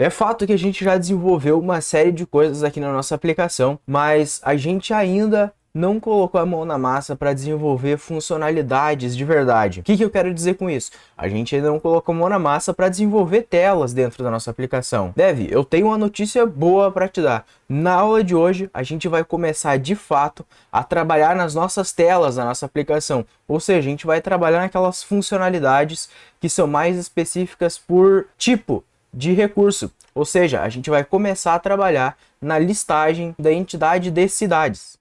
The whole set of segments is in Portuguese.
É fato que a gente já desenvolveu uma série de coisas aqui na nossa aplicação, mas a gente ainda não colocou a mão na massa para desenvolver funcionalidades de verdade. O que eu quero dizer com isso? A gente ainda não colocou a mão na massa para desenvolver telas dentro da nossa aplicação. Dev, eu tenho uma notícia boa para te dar. Na aula de hoje, a gente vai começar de fato a trabalhar nas nossas telas da nossa aplicação. Ou seja, a gente vai trabalhar naquelas funcionalidades que são mais específicas por tipo de recurso. Ou seja, a gente vai começar a trabalhar na listagem da entidade de cidades.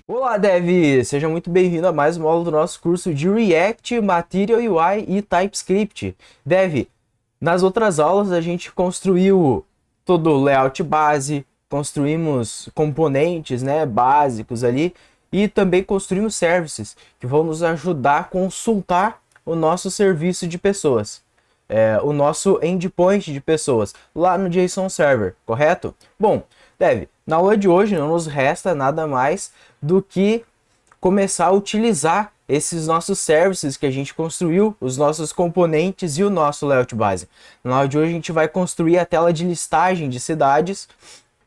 Olá, Dev! Seja muito bem-vindo a mais uma aula do nosso curso de React, Material UI e TypeScript. Dev, nas outras aulas a gente construiu todo o layout base, construímos componentes, né, básicos ali e também construímos services que vão nos ajudar a consultar o nosso serviço de pessoas, o nosso endpoint de pessoas lá no JSON Server, correto? Bom, Dev, na aula de hoje não nos resta nada mais do que começar a utilizar esses nossos services que a gente construiu, os nossos componentes e o nosso layout base. Na aula de hoje a gente vai construir a tela de listagem de cidades.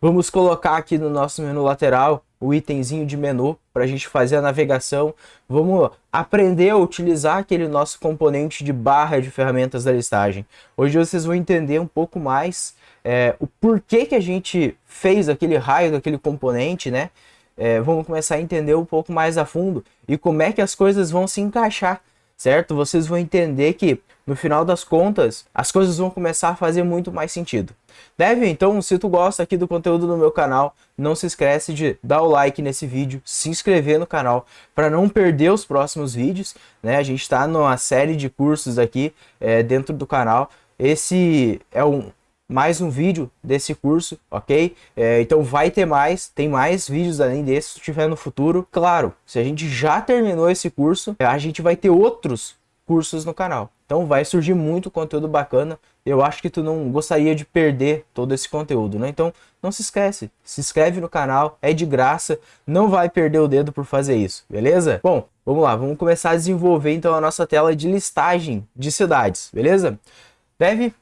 Vamos colocar aqui no nosso menu lateral o itemzinho de menu para a gente fazer a navegação. Vamos aprender a utilizar aquele nosso componente de barra de ferramentas da listagem. Hoje vocês vão entender um pouco mais o porquê que a gente fez aquele raio daquele componente, né? Vamos começar a entender um pouco mais a fundo e como é que as coisas vão se encaixar, certo? Vocês vão entender que, no final das contas, as coisas vão começar a fazer muito mais sentido. Então, se tu gosta aqui do conteúdo do meu canal, não se esquece de dar o like nesse vídeo, se inscrever no canal para não perder os próximos vídeos, né? A gente está numa série de cursos aqui dentro do canal. Esse é mais um vídeo desse curso, ok? Então vai ter tem mais vídeos além desse se tiver no futuro. Claro, se a gente já terminou esse curso, a gente vai ter outros cursos no canal. Então vai surgir muito conteúdo bacana. Eu acho que tu não gostaria de perder todo esse conteúdo, né? Então não se esquece, se inscreve no canal, é de graça, não vai perder o dedo por fazer isso, beleza? Bom, vamos lá, vamos começar a desenvolver então a nossa tela de listagem de cidades, beleza?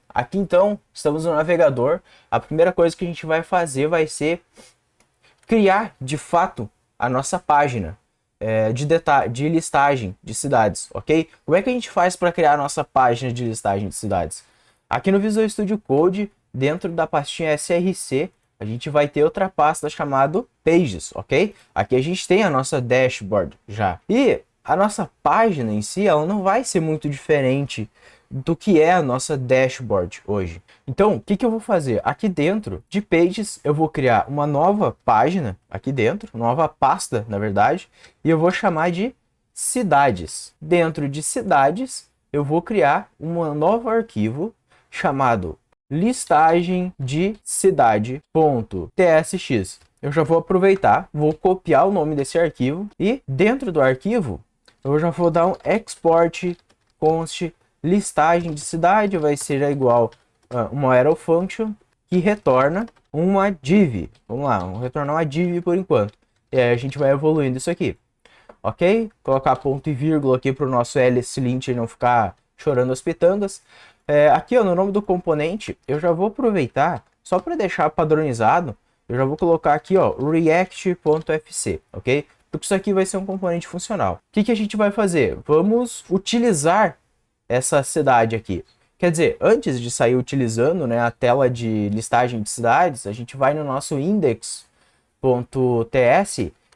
Aqui então, estamos no navegador. A primeira coisa que a gente vai fazer vai ser criar de fato a nossa página de listagem de cidades, ok? Como é que a gente faz para criar a nossa página de listagem de cidades? Aqui no Visual Studio Code, dentro da pastinha SRC, a gente vai ter outra pasta chamada Pages, ok? Aqui a gente tem a nossa dashboard já. E a nossa página em si, ela não vai ser muito diferente do que é a nossa dashboard hoje. Então, o que eu vou fazer? Aqui dentro de Pages, eu vou criar uma nova página, aqui dentro, nova pasta, na verdade, e eu vou chamar de Cidades. Dentro de Cidades, eu vou criar um novo arquivo chamado listagem de cidade.tsx. Eu já vou aproveitar, vou copiar o nome desse arquivo e dentro do arquivo, eu já vou dar um export const listagem de cidade, vai ser igual a uma arrow function que retorna uma div. Vamos lá, vamos retornar uma div por enquanto. E aí a gente vai evoluindo isso aqui. Ok? Colocar ponto e vírgula aqui para o nosso lint não ficar chorando as pitangas. Aqui ó, no nome do componente, eu já vou aproveitar, só para deixar padronizado, eu já vou colocar aqui ó, react.fc, ok? Porque isso aqui vai ser um componente funcional. O que a gente vai fazer? Vamos utilizar essa cidade aqui. Quer dizer, antes de sair utilizando, né, a tela de listagem de cidades, a gente vai no nosso index.ts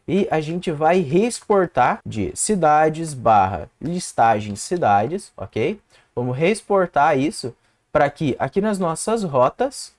e a gente vai reexportar de cidades barra listagem cidades, ok? Vamos reexportar isso para que aqui nas nossas rotas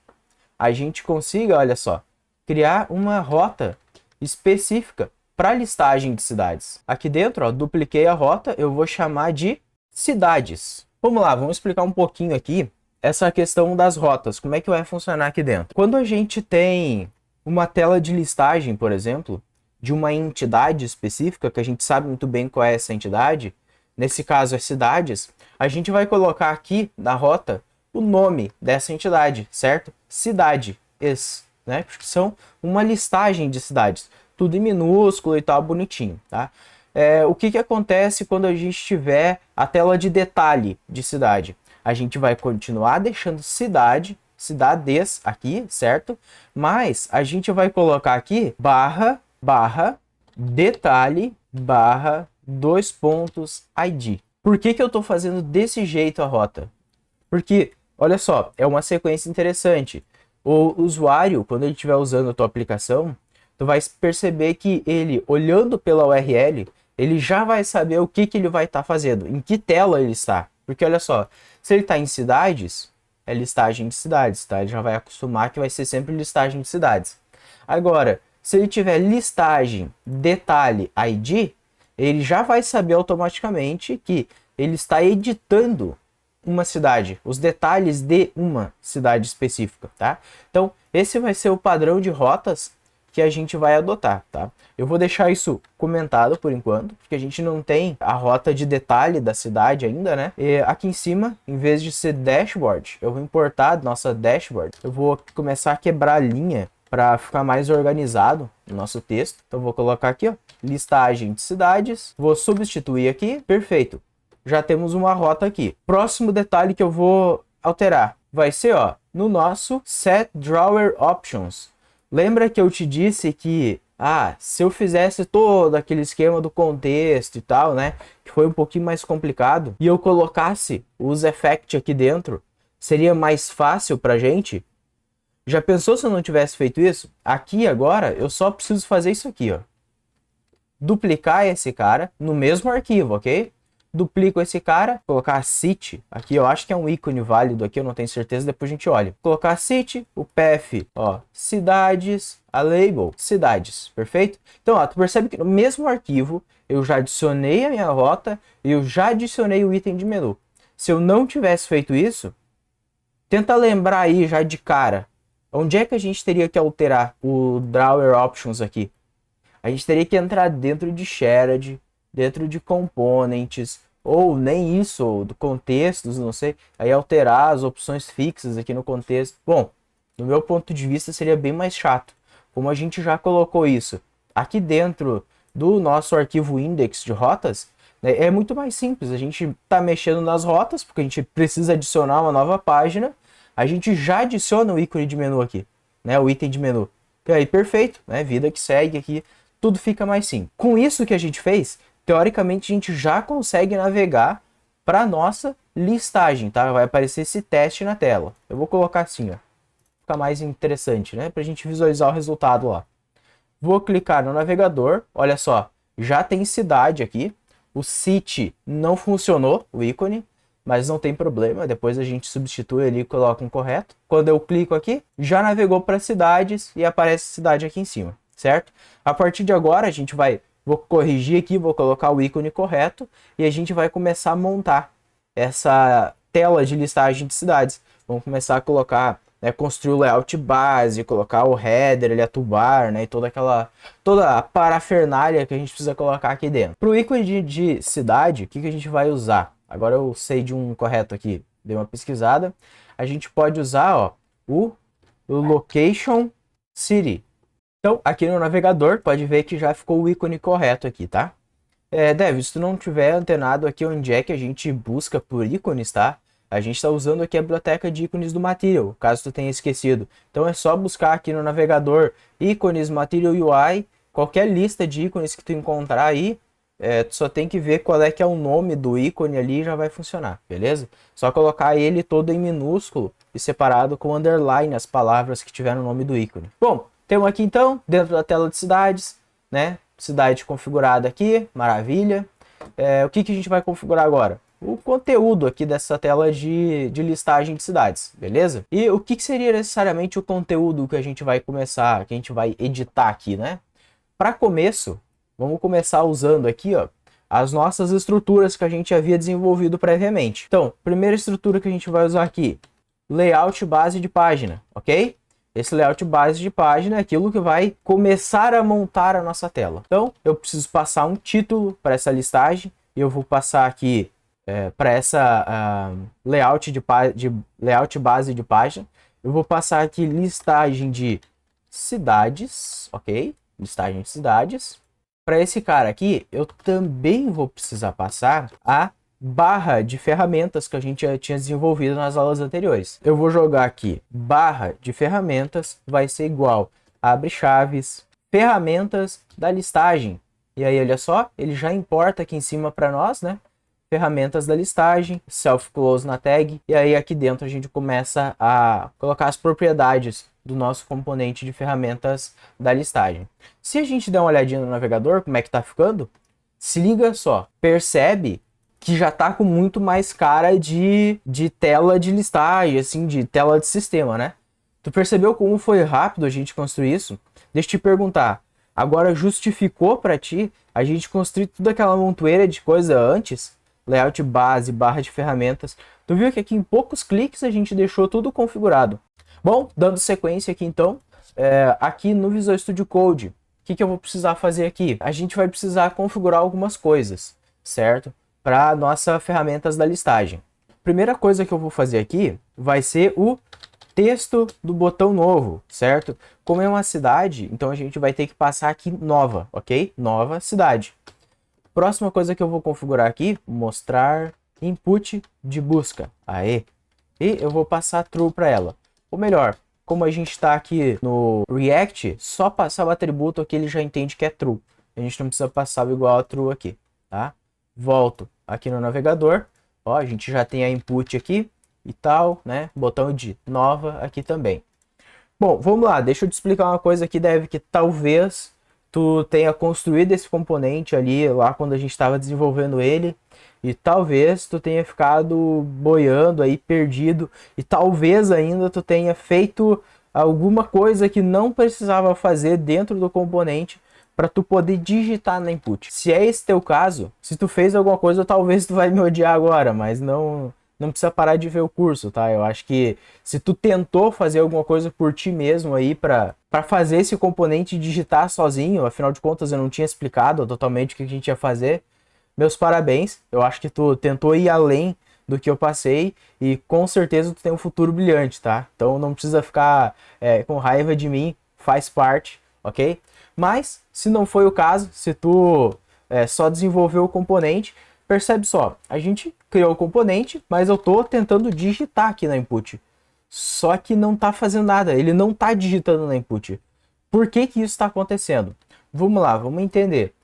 a gente consiga, olha só, criar uma rota específica para listagem de cidades. Aqui dentro, ó, dupliquei a rota, eu vou chamar de cidades. Vamos lá, vamos explicar um pouquinho aqui essa questão das rotas, como é que vai funcionar aqui dentro. Quando a gente tem uma tela de listagem, por exemplo, de uma entidade específica, que a gente sabe muito bem qual é essa entidade, nesse caso é cidades, a gente vai colocar aqui na rota o nome dessa entidade, certo? Cidade, né? Porque são uma listagem de cidades, tudo em minúsculo e tal, bonitinho, tá? O que acontece quando a gente tiver a tela de detalhe de cidade? A gente vai continuar deixando cidades aqui, certo? Mas a gente vai colocar aqui barra detalhe barra 2 pontos ID. Por que eu estou fazendo desse jeito a rota? Porque, olha só, é uma sequência interessante. O usuário, quando ele estiver usando a tua aplicação, tu vai perceber que ele, olhando pela URL, ele já vai saber o que ele vai estar fazendo, em que tela ele está. Porque, olha só, se ele está em cidades, é listagem de cidades, tá? Ele já vai acostumar que vai ser sempre listagem de cidades. Agora, se ele tiver listagem, detalhe, ID, ele já vai saber automaticamente que ele está editando uma cidade, os detalhes de uma cidade específica, tá? Então, esse vai ser o padrão de rotas que a gente vai adotar, tá? Eu vou deixar isso comentado por enquanto, porque a gente não tem a rota de detalhe da cidade ainda, né? E aqui em cima, em vez de ser dashboard, eu vou importar nossa dashboard. Eu vou começar a quebrar a linha para ficar mais organizado o nosso texto. Então, eu vou colocar aqui, ó, listagem de cidades. Vou substituir aqui. Perfeito. Já temos uma rota aqui. Próximo detalhe que eu vou alterar vai ser, ó, no nosso Set Drawer Options. Lembra que eu te disse que, se eu fizesse todo aquele esquema do contexto e tal, né, que foi um pouquinho mais complicado, e eu colocasse os effects aqui dentro, seria mais fácil pra gente? Já pensou se eu não tivesse feito isso? Aqui agora, eu só preciso fazer isso aqui, ó. Duplicar esse cara no mesmo arquivo, ok? Duplico esse cara, colocar city, aqui eu acho que é um ícone válido aqui, eu não tenho certeza, depois a gente olha. Colocar city, o path, ó, cidades, a label, cidades, perfeito? Então, ó, tu percebe que no mesmo arquivo, eu já adicionei a minha rota e eu já adicionei o item de menu. Se eu não tivesse feito isso, tenta lembrar aí já de cara, onde é que a gente teria que alterar o Drawer Options aqui? A gente teria que entrar dentro de Shared, dentro de components, ou nem isso, ou do contextos, não sei, aí alterar as opções fixas aqui no contexto. Bom, do meu ponto de vista seria bem mais chato. Como a gente já colocou isso aqui dentro do nosso arquivo index de rotas, né, é muito mais simples. A gente está mexendo nas rotas, porque a gente precisa adicionar uma nova página, a gente já adiciona o ícone de menu aqui, né, o item de menu. E aí, perfeito, né, vida que segue aqui, tudo fica mais simples. Com isso que a gente fez, teoricamente a gente já consegue navegar para nossa listagem, tá? Vai aparecer esse teste na tela. Eu vou colocar assim, ó. Fica mais interessante, né? Para a gente visualizar o resultado lá. Vou clicar no navegador. Olha só, já tem cidade aqui. O city não funcionou, o ícone, mas não tem problema. Depois a gente substitui ali e coloca um correto. Quando eu clico aqui, já navegou para cidades e aparece cidade aqui em cima, certo? A partir de agora a gente vou corrigir aqui, vou colocar o ícone correto e a gente vai começar a montar essa tela de listagem de cidades. Vamos começar a colocar, né, construir o layout base, colocar o header, a toolbar, né, e toda a parafernália que a gente precisa colocar aqui dentro. Para o ícone de cidade, o que a gente vai usar? Agora eu sei de um correto aqui, dei uma pesquisada. A gente pode usar, ó, o location city. Então, aqui no navegador, pode ver que já ficou o ícone correto aqui, tá? Dev, se tu não tiver antenado aqui onde é que a gente busca por ícones, tá? A gente está usando aqui a biblioteca de ícones do Material, caso tu tenha esquecido. Então é só buscar aqui no navegador ícones Material UI, qualquer lista de ícones que tu encontrar aí, tu só tem que ver qual é que é o nome do ícone ali e já vai funcionar, beleza? Só colocar ele todo em minúsculo e separado com underline as palavras que tiver no nome do ícone. Bom, temos aqui então, dentro da tela de cidades, né? Cidade configurada aqui, maravilha. O que a gente vai configurar agora? O conteúdo aqui dessa tela de listagem de cidades, beleza? E o que seria necessariamente o conteúdo que a gente vai começar, que a gente vai editar aqui, né? Para começo, vamos começar usando aqui, ó, as nossas estruturas que a gente havia desenvolvido previamente. Então, primeira estrutura que a gente vai usar aqui, layout base de página, ok? Esse layout base de página é aquilo que vai começar a montar a nossa tela. Então, eu preciso passar um título para essa listagem. E eu vou passar aqui para essa layout base de página, eu vou passar aqui listagem de cidades, ok? Listagem de cidades. Para esse cara aqui, eu também vou precisar passar a barra de ferramentas que a gente já tinha desenvolvido nas aulas anteriores. Eu vou jogar aqui barra de ferramentas, vai ser igual abre chaves, ferramentas da listagem. E aí, olha só, ele já importa aqui em cima para nós, né? Ferramentas da listagem, self-close na tag, e aí aqui dentro a gente começa a colocar as propriedades do nosso componente de ferramentas da listagem. Se a gente der uma olhadinha no navegador, como é que tá ficando, se liga só, percebe que já tá com muito mais cara de tela de listagem, assim, de tela de sistema, né? Tu percebeu como foi rápido a gente construir isso? Deixa eu te perguntar, agora justificou para ti a gente construir toda aquela montoeira de coisa antes? Layout base, barra de ferramentas. Tu viu que aqui em poucos cliques a gente deixou tudo configurado. Bom, dando sequência aqui então, aqui no Visual Studio Code, o que eu vou precisar fazer aqui? A gente vai precisar configurar algumas coisas, certo? Para nossa ferramentas da listagem. Primeira coisa que eu vou fazer aqui vai ser o texto do botão novo, certo? Como é uma cidade, então a gente vai ter que passar aqui nova, ok? Nova cidade. Próxima coisa que eu vou configurar aqui, mostrar input de busca. Aê! E eu vou passar true para ela. Ou melhor, como a gente está aqui no React, só passar o atributo aqui ele já entende que é true. A gente não precisa passar o igual a true aqui, tá? Volto aqui no navegador. Ó, a gente já tem a input aqui e tal, né? Botão de nova aqui também. Bom, vamos lá. Deixa eu te explicar uma coisa aqui, Dev, que talvez tu tenha construído esse componente ali lá quando a gente estava desenvolvendo ele e talvez tu tenha ficado boiando aí, perdido, e talvez ainda tu tenha feito alguma coisa que não precisava fazer dentro do componente para tu poder digitar na input. Se é esse teu caso, se tu fez alguma coisa, talvez tu vai me odiar agora, mas não precisa parar de ver o curso, tá? Eu acho que se tu tentou fazer alguma coisa por ti mesmo aí para fazer esse componente digitar sozinho, afinal de contas eu não tinha explicado totalmente o que a gente ia fazer, meus parabéns. Eu acho que tu tentou ir além do que eu passei e com certeza tu tem um futuro brilhante, tá? Então não precisa ficar com raiva de mim, faz parte, ok? Mas se não foi o caso, se tu só desenvolveu o componente, percebe só, a gente criou o componente, mas eu tô tentando digitar aqui na input. Só que não tá fazendo nada, ele não tá digitando na input. Por que que isso está acontecendo? Vamos lá, vamos entender.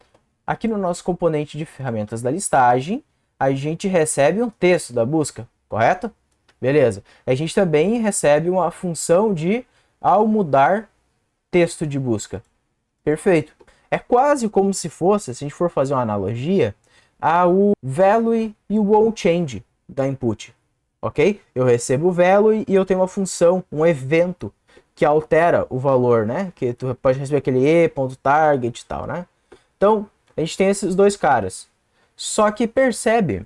Aqui no nosso componente de ferramentas da listagem, a gente recebe um texto da busca, correto? Beleza. A gente também recebe uma função de ao mudar texto de busca. Perfeito. É quase como se fosse, se a gente for fazer uma analogia, o value e o onChange da input, ok? Eu recebo o value e eu tenho uma função, um evento que altera o valor, né? Que tu pode receber aquele e.target e tal, né? Então, a gente tem esses dois caras. Só que percebe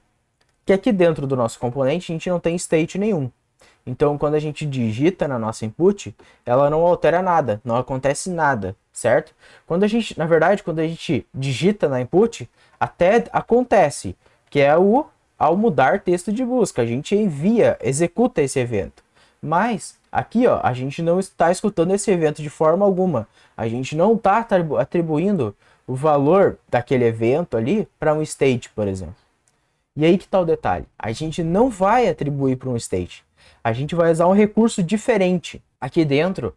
que aqui dentro do nosso componente a gente não tem state nenhum. Então, quando a gente digita na nossa input, ela não altera nada, não acontece nada, certo? Quando a gente, na verdade, quando a gente digita na input, até acontece, que é ao mudar texto de busca, a gente envia, executa esse evento. Mas aqui, ó, a gente não está escutando esse evento de forma alguma. A gente não está atribuindo o valor daquele evento ali para um state, por exemplo. E aí que está o detalhe, a gente não vai atribuir para um state. A gente vai usar um recurso diferente aqui dentro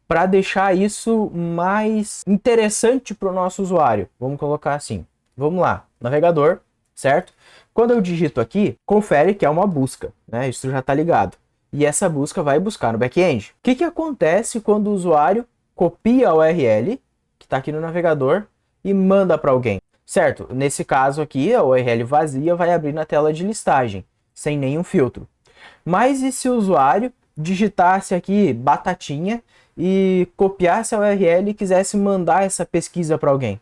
para deixar isso mais interessante para o nosso usuário. Vamos colocar assim. Vamos lá, navegador, certo? Quando eu digito aqui, confere que é uma busca, né? Isso já está ligado. E essa busca vai buscar no back-end. O que acontece quando o usuário copia a URL, que está aqui no navegador, e manda para alguém? Certo, nesse caso aqui, a URL vazia vai abrir na tela de listagem, sem nenhum filtro. Mas e se o usuário digitasse aqui batatinha e copiasse a URL e quisesse mandar essa pesquisa para alguém?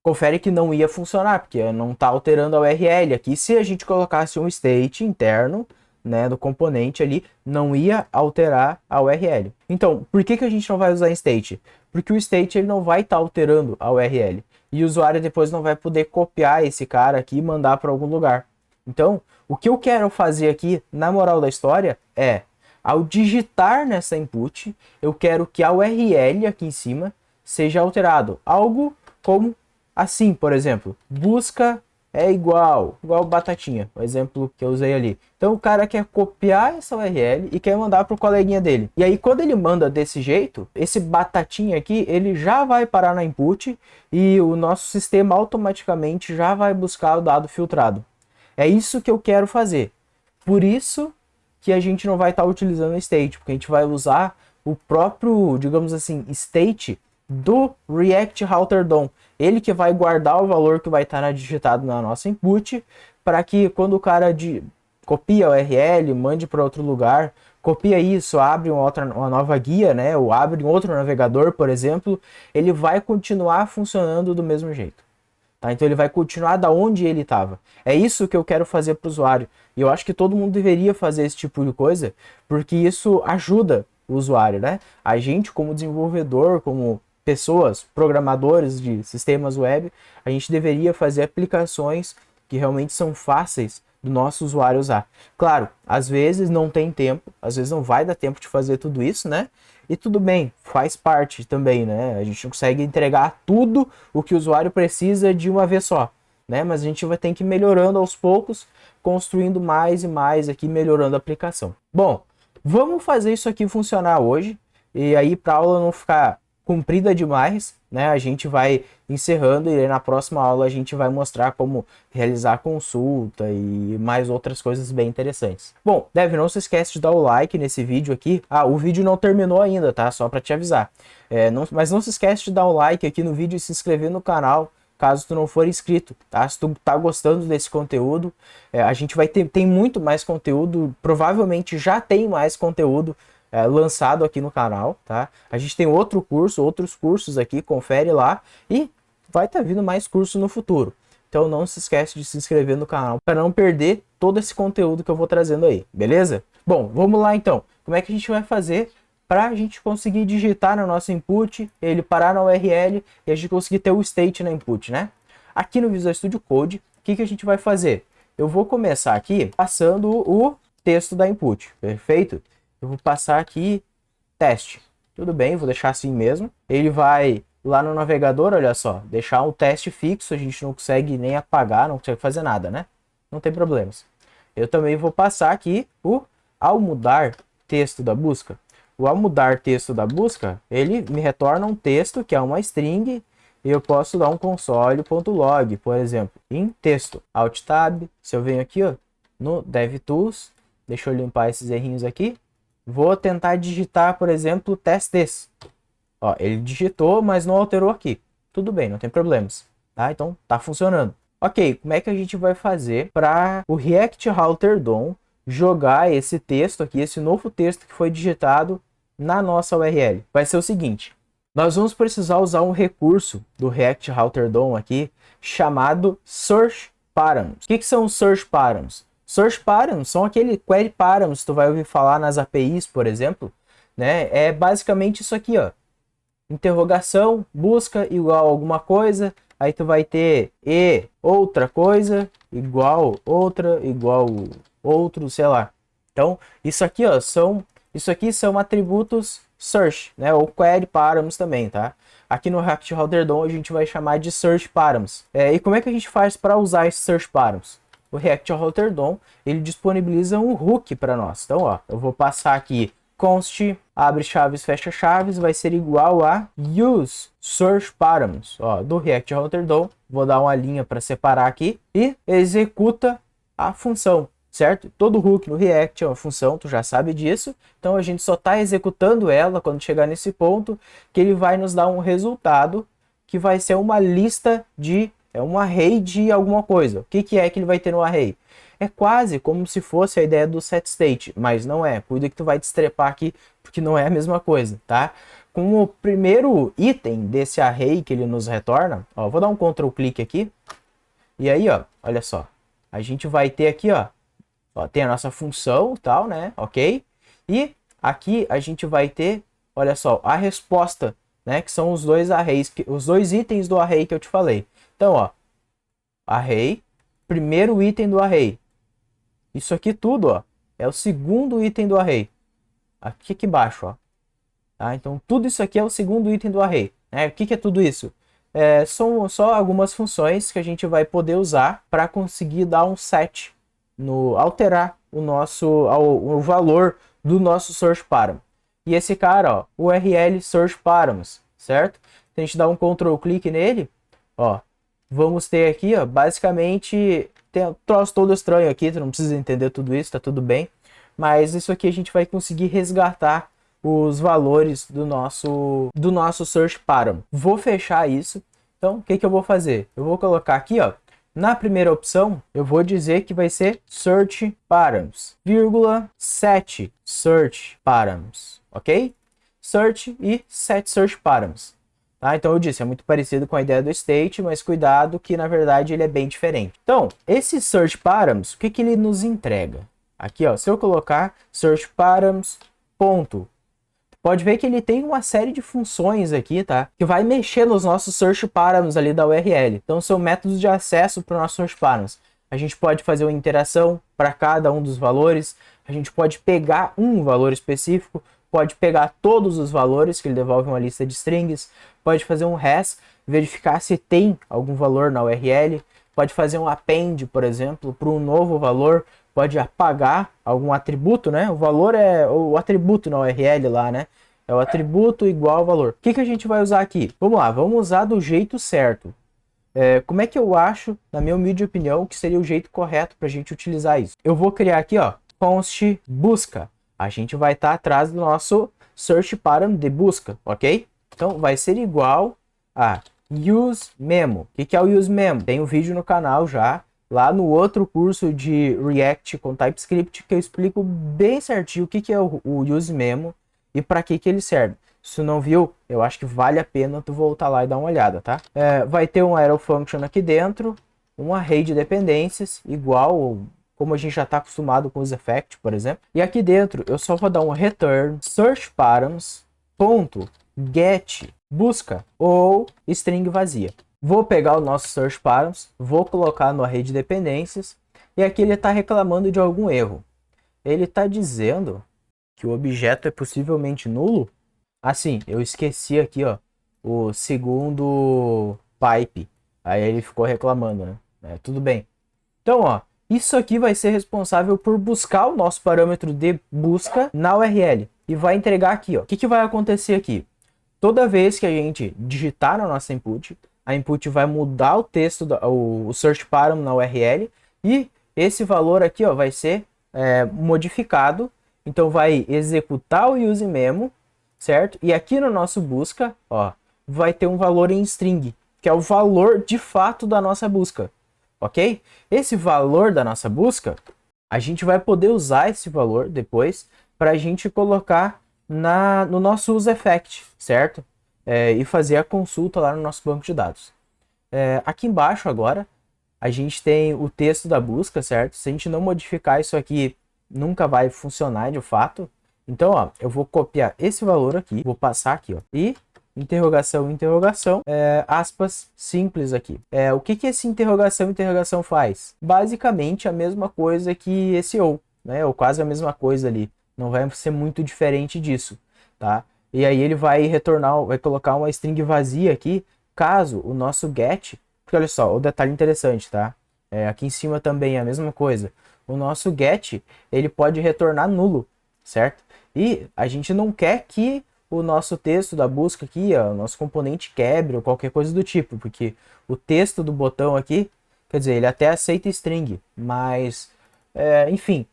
Confere que não ia funcionar, porque não está alterando a URL aqui. Se a gente colocasse um state interno, né, do componente ali, não ia alterar a URL. Então, por que a gente não vai usar state? Porque o state ele não vai estar alterando a URL. E o usuário depois não vai poder copiar esse cara aqui e mandar para algum lugar. Então, o que eu quero fazer aqui, na moral da história, é, ao digitar nessa input, eu quero que a URL aqui em cima seja alterado. Algo como assim, por exemplo, busca é igual batatinha, o exemplo que eu usei ali. Então o cara quer copiar essa URL e quer mandar para o coleguinha dele. E aí quando ele manda desse jeito, esse batatinha aqui, ele já vai parar na input e o nosso sistema automaticamente já vai buscar o dado filtrado. É isso que eu quero fazer. Por isso que a gente não vai estar utilizando o state, porque a gente vai usar o próprio, digamos assim, state do React Router DOM. Ele que vai guardar o valor que vai estar digitado na nossa input, para que quando o cara copia a URL, mande para outro lugar, copia isso, abre uma nova guia, né, ou abre um outro navegador, por exemplo, ele vai continuar funcionando do mesmo jeito. Tá? Então ele vai continuar da onde ele estava. É isso que eu quero fazer para o usuário. E eu acho que todo mundo deveria fazer esse tipo de coisa, porque isso ajuda o usuário, né? A gente, como desenvolvedor, como pessoas, programadores de sistemas web, a gente deveria fazer aplicações que realmente são fáceis do nosso usuário usar. Claro, às vezes não tem tempo, às vezes não vai dar tempo de fazer tudo isso, né? E tudo bem, faz parte também, né? A gente não consegue entregar tudo o que o usuário precisa de uma vez só, né? Mas a gente vai ter que ir melhorando aos poucos, construindo mais e mais aqui, melhorando a aplicação. Bom, vamos fazer isso aqui funcionar hoje, e aí para a aula não ficar comprida demais, né? A gente vai encerrando e aí na próxima aula a gente vai mostrar como realizar consulta e mais outras coisas bem interessantes. Bom, Dev, não se esquece de dar o like nesse vídeo aqui. Ah, o vídeo não terminou ainda, tá? Só para te avisar. Mas não se esquece de dar o like aqui no vídeo e se inscrever no canal, caso tu não for inscrito, tá? Se tu tá gostando desse conteúdo, a gente vai tem muito mais conteúdo, provavelmente já tem mais conteúdo lançado aqui no canal, tá? A gente tem outros cursos aqui, confere lá e vai estar vindo mais cursos no futuro. Então não se esquece de se inscrever no canal para não perder todo esse conteúdo que eu vou trazendo aí, beleza? Bom, vamos lá então. Como é que a gente vai fazer para a gente conseguir digitar no nosso input, ele parar na URL e a gente conseguir ter o state na input, né? Aqui no Visual Studio Code, o que a gente vai fazer? Eu vou começar aqui passando o texto da input, perfeito? Eu vou passar aqui teste. Tudo bem, vou deixar assim mesmo. Ele vai lá no navegador, olha só, deixar um teste fixo, a gente não consegue nem apagar, não consegue fazer nada, né? Não tem problemas. Eu também vou passar aqui o ao mudar texto da busca. O ao mudar texto da busca, ele me retorna um texto que é uma string e eu posso dar um console.log, por exemplo, em texto. Alt Tab, se eu venho aqui ó, no DevTools, deixa eu limpar esses errinhos aqui. Vou tentar digitar, por exemplo, testes. Ó, ele digitou, mas não alterou aqui. Tudo bem, não tem problemas. Tá? Então, tá funcionando. Ok, como é que a gente vai fazer para o React Router DOM jogar esse texto aqui, esse novo texto que foi digitado na nossa URL? Vai ser o seguinte. Nós vamos precisar usar um recurso do React Router DOM aqui, chamado Search Params. O que são os Search Params? Search Params são aquele query params, tu vai ouvir falar nas APIs, por exemplo, né? É basicamente isso aqui, ó. Interrogação, busca igual alguma coisa, aí tu vai ter e outra coisa, igual outra, igual outro, sei lá. Então, isso aqui, ó, são atributos search, né? Ou query params também, tá? Aqui no React Router DOM a gente vai chamar de search params. E como é que a gente faz para usar esses search params? O React Router DOM, ele disponibiliza um hook para nós. Então, ó, eu vou passar aqui const, abre chaves, fecha chaves, vai ser igual a use search params, ó, do React Router DOM. Vou dar uma linha para separar aqui e executa a função, certo? Todo hook no React é uma função, tu já sabe disso. Então a gente só está executando ela quando chegar nesse ponto, que ele vai nos dar um resultado que vai ser uma lista de um array de alguma coisa. O que é que ele vai ter no array? É quase como se fosse a ideia do setState, mas não é. Cuida que tu vai destrepar aqui, porque não é a mesma coisa, tá? Como o primeiro item desse array que ele nos retorna, ó, vou dar um Ctrl clique aqui, e aí, ó, olha só, a gente vai ter aqui, ó, tem a nossa função e tal, né, ok? E aqui a gente vai ter, olha só, a resposta, né, que são os dois arrays, os dois itens do array que eu te falei. Então, ó, array, primeiro item do array, Isso aqui tudo, ó, é o segundo item do array. Aqui embaixo, ó. Tá? Então, tudo isso aqui é o segundo item do array. Né? O que é tudo isso? São só algumas funções que a gente vai poder usar para conseguir dar um set, alterar o valor do nosso source param. E esse cara, ó, URL source params, certo? Se a gente dar um Ctrl clique nele, ó, vamos ter aqui, ó, basicamente, tem um troço todo estranho aqui, tu não precisa entender tudo isso, tá tudo bem. Mas isso aqui a gente vai conseguir resgatar os valores do nosso search param. Vou fechar isso. Então, o que eu vou fazer? Eu vou colocar aqui, ó, na primeira opção, eu vou dizer que vai ser search params, vírgula, set search params, ok? Search e set search params. Tá? Então eu disse, é muito parecido com a ideia do state, mas cuidado que na verdade ele é bem diferente. Então, esse search params, o que ele nos entrega? Aqui, ó, se eu colocar search params ponto, pode ver que ele tem uma série de funções aqui, tá? Que vai mexer nos nossos search params ali da URL. Então são métodos de acesso para o nosso search params. A gente pode fazer uma interação para cada um dos valores. A gente pode pegar um valor específico, pode pegar todos os valores, que ele devolve uma lista de strings, pode fazer um res, verificar se tem algum valor na URL, pode fazer um append, por exemplo, para um novo valor, pode apagar algum atributo, né? O valor é o atributo na URL lá, né? É o atributo igual ao valor. O que a gente vai usar aqui? Vamos lá, vamos usar do jeito certo. Como é que eu acho, na minha humilde opinião, que seria o jeito correto para a gente utilizar isso? Eu vou criar aqui, ó, const busca. A gente vai estar atrás do nosso search param de busca, ok? Então vai ser igual a useMemo. O que é o useMemo? Tem um vídeo no canal já, lá no outro curso de React com TypeScript, que eu explico bem certinho o que é o useMemo e para que ele serve. Se tu não viu, eu acho que vale a pena tu voltar lá e dar uma olhada, tá? Vai ter um arrow function aqui dentro, um array de dependências, igual como a gente já está acostumado com os effect, por exemplo. E aqui dentro eu só vou dar um return search params ponto get busca ou string vazia. Vou pegar o nosso search params, vou colocar no array de dependências e aqui ele está reclamando de algum erro. Ele está dizendo que o objeto é possivelmente nulo. Assim, eu esqueci aqui, ó, o segundo pipe. Aí ele ficou reclamando, né? Tudo bem. Então, ó, isso aqui vai ser responsável por buscar o nosso parâmetro de busca na URL. E vai entregar aqui, ó. O que vai acontecer aqui? Toda vez que a gente digitar na nossa input, a input vai mudar o texto, o search param na URL. E esse valor aqui, ó, vai ser modificado. Então vai executar o useMemo, certo? E aqui no nosso busca, ó, vai ter um valor em string, que é o valor de fato da nossa busca, ok? Esse valor da nossa busca, a gente vai poder usar esse valor depois para a gente colocar no nosso useEffect, certo? E fazer a consulta lá no nosso banco de dados. Aqui embaixo agora, a gente tem o texto da busca, certo? Se a gente não modificar isso aqui, nunca vai funcionar de fato. Então, ó, eu vou copiar esse valor aqui, vou passar aqui, ó, e interrogação, interrogação, aspas simples aqui. O que esse interrogação, interrogação faz? Basicamente a mesma coisa que esse ou, né? Ou quase a mesma coisa ali. Não vai ser muito diferente disso, tá? E aí ele vai retornar, vai colocar uma string vazia aqui, caso o nosso get, porque olha só, o detalhe interessante, tá? Aqui em cima também é a mesma coisa. O nosso get, ele pode retornar nulo, certo? E a gente não quer que o nosso texto da busca aqui, ó, o nosso componente quebre ou qualquer coisa do tipo, porque o texto do botão aqui, quer dizer, ele até aceita string, mas, enfim,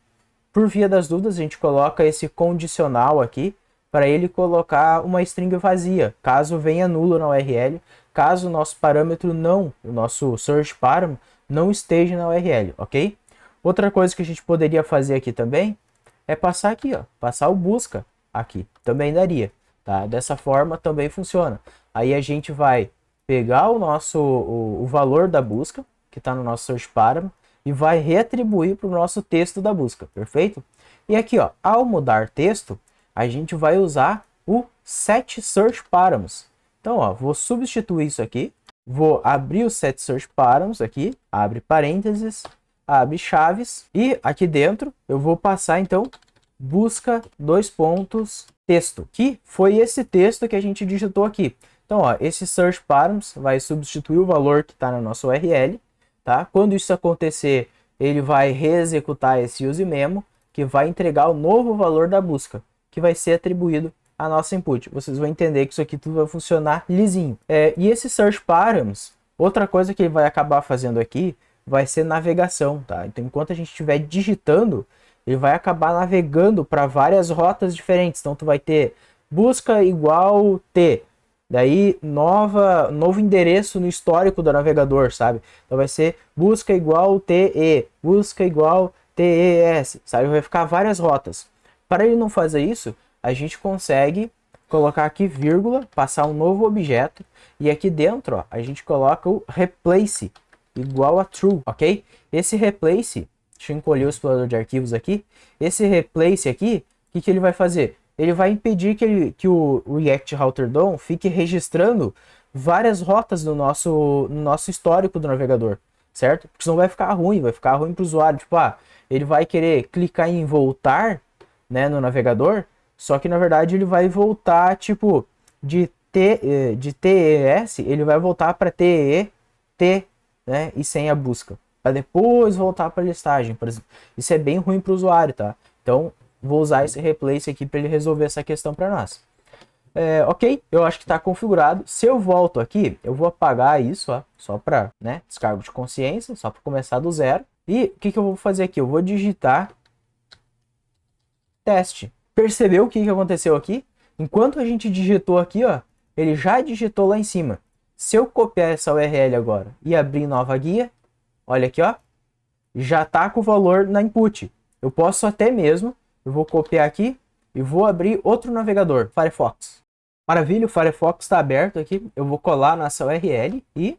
por via das dúvidas, a gente coloca esse condicional aqui para ele colocar uma string vazia, caso venha nulo na URL, caso o nosso parâmetro o nosso search param não esteja na URL, ok? Outra coisa que a gente poderia fazer aqui também é passar aqui, ó, passar o busca aqui, também daria, tá? Dessa forma também funciona. Aí a gente vai pegar o valor da busca, que está no nosso search param, e vai reatribuir para o nosso texto da busca, perfeito? E aqui, ó, ao mudar texto, a gente vai usar o set search params. Então, ó, vou substituir isso aqui, vou abrir o set search params aqui, abre parênteses, abre chaves e aqui dentro eu vou passar então busca texto, que foi esse texto que a gente digitou aqui. Então, ó, esse search params vai substituir o valor que está na nossa URL, tá? Quando isso acontecer, ele vai reexecutar esse useMemo, que vai entregar o novo valor da busca, que vai ser atribuído à nossa input. Vocês vão entender que isso aqui tudo vai funcionar lisinho. E esse search params, outra coisa que ele vai acabar fazendo aqui, vai ser navegação, tá? Então, enquanto a gente estiver digitando, ele vai acabar navegando para várias rotas diferentes. Então, tu vai ter busca igual T, daí novo endereço no histórico do navegador, sabe? Então vai ser busca igual TE, busca igual TES, sabe? Vai ficar várias rotas. Para ele não fazer isso, a gente consegue colocar aqui vírgula, passar um novo objeto e aqui dentro, ó, a gente coloca o replace igual a true, ok? Esse replace, deixa eu encolher o explorador de arquivos aqui. Esse replace aqui, o que ele vai fazer? Ele vai impedir que o React Router DOM fique registrando várias rotas no nosso histórico do navegador, certo? Porque senão vai ficar ruim para o usuário. Tipo, ele vai querer clicar em voltar, né, no navegador, só que na verdade ele vai voltar tipo de TES, ele vai voltar para TET, né, e sem a busca, para depois voltar para a listagem, por exemplo. Isso é bem ruim para o usuário, tá? Então, vou usar esse replace aqui para ele resolver essa questão para nós. Ok, eu acho que está configurado. Se eu volto aqui, eu vou apagar isso, ó, só para, né, descargo de consciência, só para começar do zero. E o que eu vou fazer aqui? Eu vou digitar teste. Percebeu o que aconteceu aqui? Enquanto a gente digitou aqui, ó, ele já digitou lá em cima. Se eu copiar essa URL agora e abrir nova guia, olha aqui, ó, já está com o valor na input. Eu posso até mesmo, eu vou copiar aqui e vou abrir outro navegador, Firefox. Maravilha, o Firefox está aberto aqui. Eu vou colar nessa URL e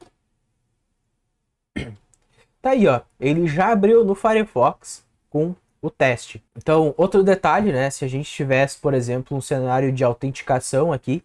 tá aí, ó. Ele já abriu no Firefox com o teste. Então, outro detalhe, né? Se a gente tivesse, por exemplo, um cenário de autenticação aqui,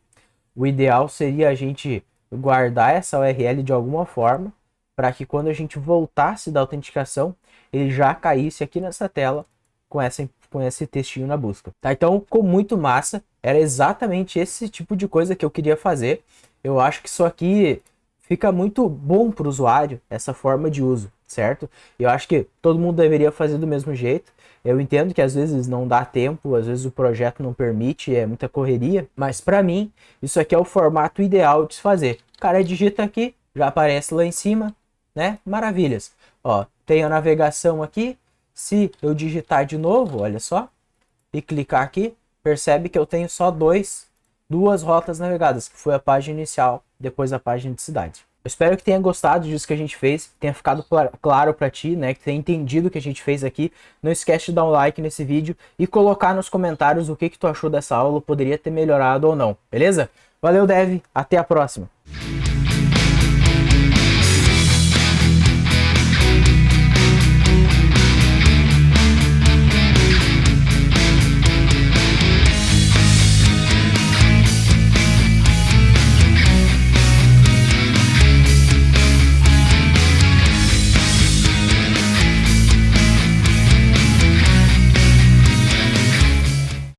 o ideal seria a gente guardar essa URL de alguma forma para que quando a gente voltasse da autenticação, ele já caísse aqui nessa tela com esse textinho na busca, tá? Então, ficou muito massa. Era exatamente esse tipo de coisa que eu queria fazer. Eu acho que isso aqui fica muito bom para o usuário, essa forma de uso, certo? Eu acho que todo mundo deveria fazer do mesmo jeito. Eu entendo que às vezes não dá tempo, às vezes o projeto não permite, é muita correria, mas para mim, isso aqui é o formato ideal de se fazer. O cara digita aqui, já aparece lá em cima, né? Maravilhas. Ó, tem a navegação aqui. Se eu digitar de novo, olha só, e clicar aqui, percebe que eu tenho só duas rotas navegadas, que foi a página inicial, depois a página de cidade. Eu espero que tenha gostado disso que a gente fez, que tenha ficado claro para ti, né, que tenha entendido o que a gente fez aqui. Não esquece de dar um like nesse vídeo e colocar nos comentários o que tu achou dessa aula, poderia ter melhorado ou não, beleza? Valeu, Dev, até a próxima!